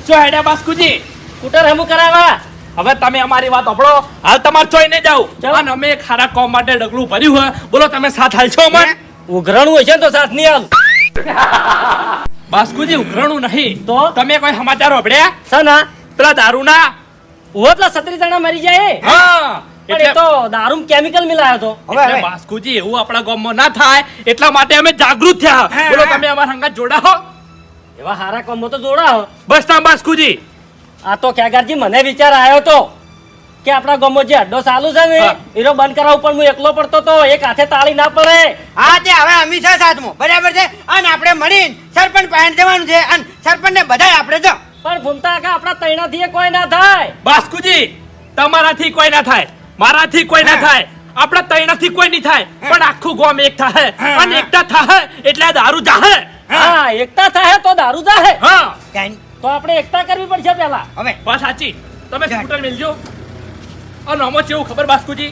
જો હેડે બાસ્કુજી સ્કૂટર હમું કરાવવા. હવે તમે અમારી વાત સાંભળો હાલ તમારે ચોઈ નહીં જાવ ચાલો. અને અમે ખારા કોમ માટે ડગલું ભર્યું હોય બોલો તમે સાથ હાલશો અમર ઉઘરાણું હશે ને તો સાથ નહીં આલું. બાસ્કુજી ઉઘરાણું નહીં તો? તમે કોઈ સમાચાર સાંભળ્યા શાના? પેલા દારૂના ઉભો પેલા 36 જણા મરી જાય. હા પણ એ તો દારૂમાં કેમિકલ મિલાયો તો. એટલે બાસ્કુજી એવું આપણા ગામમાં ના થાય એટલા માટે અમે જાગૃત થયા બોલો તમે અમારા સંગાત જોડાઓ એવા હારા કામો તો જોડાઓ. બસ તા બાસ્કુજી આ તો ક્યાગારજી મને વિચાર આવ્યો તો કે આપણા ગામમાં જે અડ્ડો ચાલુ છે ને હા. એનો બંધ કરાવવા ઉપર હું એકલો પડતો તો એક હાથે તાળી ના પડે. હા તે હવે હંમેશા સાથમાં બરાબર છે અને આપણે મળીને સરપંચ પાસે જવાનું છે અને સરપંચને બધાય આપણે જો પણ ભૂમતા કાકા આપણા તૈણાથી કોઈ ના થાય. બાસ્કુજી તમારાથી કોઈ ના થાય મારાથી કોઈ ના થાય આપણા તૈણાથી કોઈ નહીં થાય પણ આખું ગામ એક થાય અને એકતા થાય એટલે આ દારૂ જાહે હા એકતા થાય તો દારૂ જાહે. હા કાંઈ તો આપણે એકતા કરવી પડશે પેલા. હવે બસ સાચી તમે સ્કૂટર મેલજો અને આમાં કેવું ખબર બાસ્કુજી